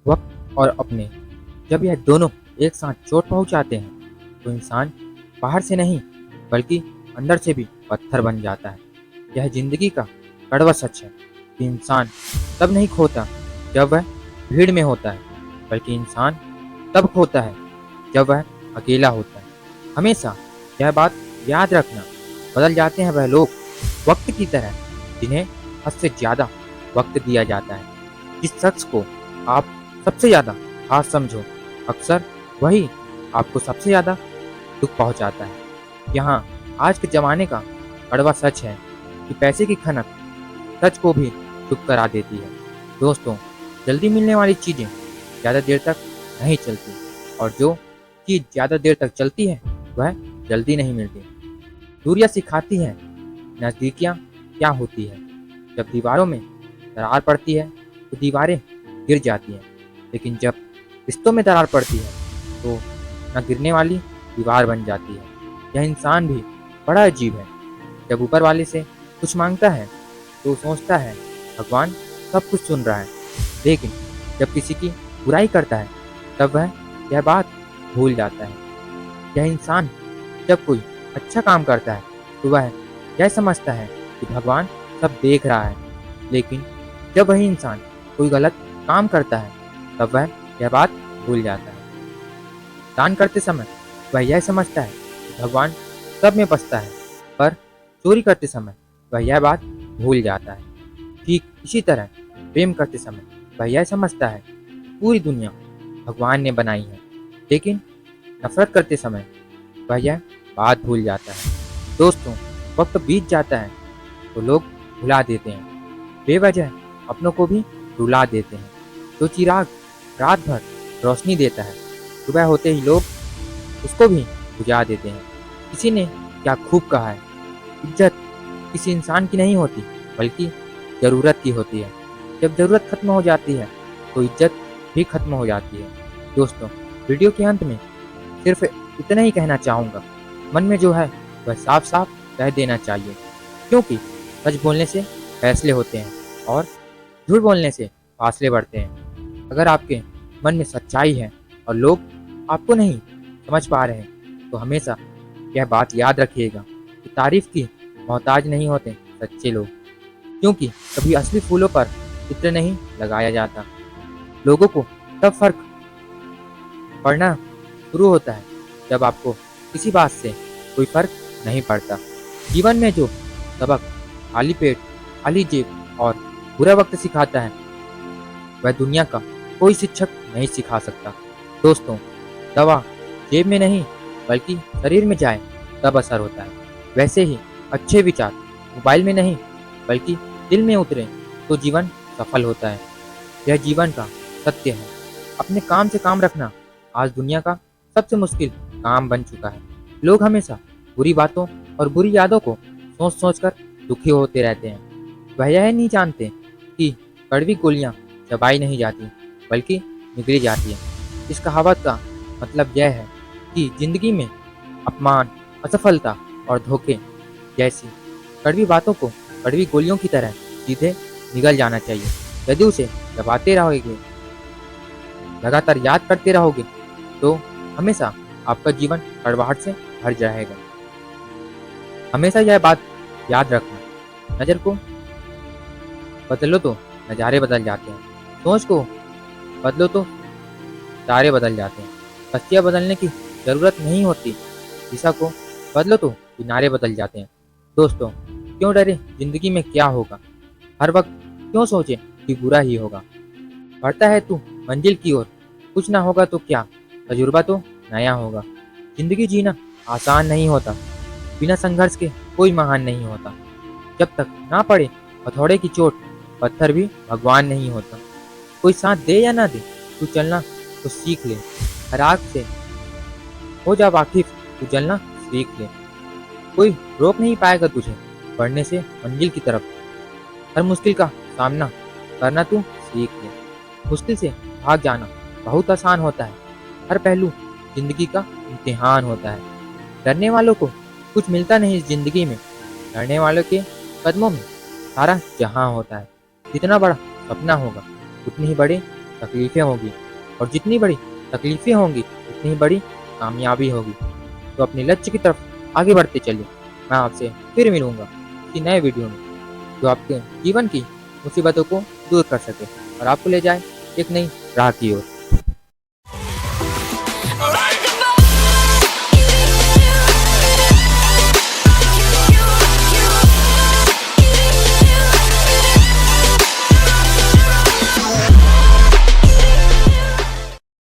वक्त और अपने, जब यह दोनों एक साथ चोट पहुंचाते हैं तो इंसान बाहर से नहीं बल्कि अंदर से भी पत्थर बन जाता है। यह जिंदगी का कड़वा सच है कि इंसान तब नहीं खोता जब वह भीड़ में होता है, बल्कि इंसान तब खोता है जब वह अकेला होता है। हमेशा यह बात याद रखना, बदल जाते हैं वह लोग वक्त की तरह जिन्हें हद से ज़्यादा वक्त दिया जाता है। जिस शख्स को आप सबसे ज़्यादा खास समझो, अक्सर वही आपको सबसे ज़्यादा दुख पहुंचाता है। यहाँ आज के ज़माने का कड़वा सच है कि पैसे की खनक सच को भी चुप करा देती है। दोस्तों, जल्दी मिलने वाली चीज़ें ज़्यादा देर तक नहीं चलती, और जो चीज़ ज़्यादा देर तक चलती है वह जल्दी नहीं मिलती। दूरियां सिखाती हैं नज़दीकियां क्या होती है। जब दीवारों में दरार पड़ती है तो दीवारें गिर जाती हैं, लेकिन जब रिश्तों में दरार पड़ती है तो न गिरने वाली दीवार बन जाती है। यह इंसान भी बड़ा अजीब है। जब ऊपर वाले से कुछ मांगता है तो सोचता है भगवान सब कुछ सुन रहा है, लेकिन जब किसी की बुराई करता है तब वह यह बात भूल जाता है। यह इंसान जब कोई अच्छा काम करता है तो वह यह समझता है कि भगवान सब देख रहा है, लेकिन जब वही इंसान कोई गलत काम करता है तब वह यह बात भूल जाता है। दान करते समय वह यह समझता है कि भगवान सब में बसता है, पर चोरी करते समय वह यह बात भूल जाता है। ठीक इसी तरह प्रेम करते समय वह यह समझता है पूरी दुनिया भगवान ने बनाई है, लेकिन नफरत करते समय वह यह बात भूल जाता है। दोस्तों, वक्त बीत जाता है तो लोग भुला देते हैं, बेवजह अपनों को भी रुला देते हैं। जो चिराग रात भर रोशनी देता है, सुबह होते ही लोग उसको भी बुझा देते हैं। किसी ने क्या खूब कहा है, इज्जत किसी इंसान की नहीं होती बल्कि ज़रूरत की होती है। जब ज़रूरत खत्म हो जाती है तो इज्जत भी खत्म हो जाती है। दोस्तों, वीडियो के अंत में सिर्फ इतना ही कहना चाहूँगा, मन में जो है वह साफ साफ कह देना चाहिए, क्योंकि सच बोलने से फैसले होते हैं और झूठ बोलने से फासले बढ़ते हैं। अगर आपके मन में सच्चाई है और लोग आपको नहीं समझ पा रहे हैं तो हमेशा यह बात याद रखिएगा कि तारीफ की मोहताज नहीं होते सच्चे लोग, क्योंकि कभी असली फूलों पर इत्र नहीं लगाया जाता। लोगों को तब फर्क पड़ना शुरू होता है जब आपको किसी बात से कोई फर्क नहीं पड़ता। जीवन में जो सबक खाली पेट, खाली जेब और बुरा वक्त सिखाता है वह दुनिया का कोई शिक्षक नहीं सिखा सकता। दोस्तों, दवा जेब में नहीं बल्कि शरीर में जाए तब असर होता है। वैसे ही अच्छे विचार मोबाइल में नहीं बल्कि दिल में उतरे तो जीवन सफल होता है। यह जीवन का सत्य है। अपने काम से काम रखना आज दुनिया का सबसे मुश्किल काम बन चुका है। लोग हमेशा बुरी बातों और बुरी यादों को सोच सोच कर दुखी होते रहते हैं। वह यह नहीं जानते कि कड़वी गोलियां चबाई नहीं जाती बल्कि निगली जाती है। इस कहावत का मतलब यह है कि जिंदगी में अपमान, असफलता और धोखे जैसी कड़वी बातों को कड़वी गोलियों की तरह सीधे निगल जाना चाहिए। यदि उसे दबाते रहोगे, लगातार याद करते रहोगे तो हमेशा आपका जीवन कड़वाहट से भर जाएगा। हमेशा यह बात याद रखना, नज़र को बदलो तो नज़ारे बदल जाते हैं, सोच को बदलो तो तारे बदल जाते हैं। बस्तियाँ बदलने की ज़रूरत नहीं होती, दिशा को बदलो तो किनारे बदल जाते हैं। दोस्तों, क्यों डरे जिंदगी में क्या होगा, हर वक्त क्यों सोचे कि बुरा ही होगा। बढ़ता है तू मंजिल की ओर, कुछ ना होगा तो क्या, तजुर्बा तो नया होगा। जिंदगी जीना आसान नहीं होता, बिना संघर्ष के कोई महान नहीं होता। जब तक ना पड़े हथौड़े की चोट, पत्थर भी भगवान नहीं होता। कोई साथ दे या ना दे, तू चलना तो सीख ले। हर आग से हो जा वाकिफ, तू जलना सीख ले। कोई रोक नहीं पाएगा तुझे बढ़ने से मंजिल की तरफ। हर मुश्किल का सामना करना तू सीख ले। मुश्किल से भाग जाना बहुत आसान होता है, हर पहलू जिंदगी का इम्तिहान होता है। डरने वालों को कुछ मिलता नहीं इस जिंदगी में, डरने वालों के कदमों में सारा जहां होता है। जितना बड़ा सपना होगा उतनी ही बड़े तकलीफ़ें होंगी और जितनी बड़ी तकलीफ़ें होंगी उतनी ही बड़ी कामयाबी होगी। तो अपने लक्ष्य की तरफ आगे बढ़ते चलिए। मैं आपसे फिर मिलूँगा किसी नए वीडियो में, जो आपके जीवन की मुसीबतों को दूर कर सके और आपको ले जाए एक नई राह की ओर।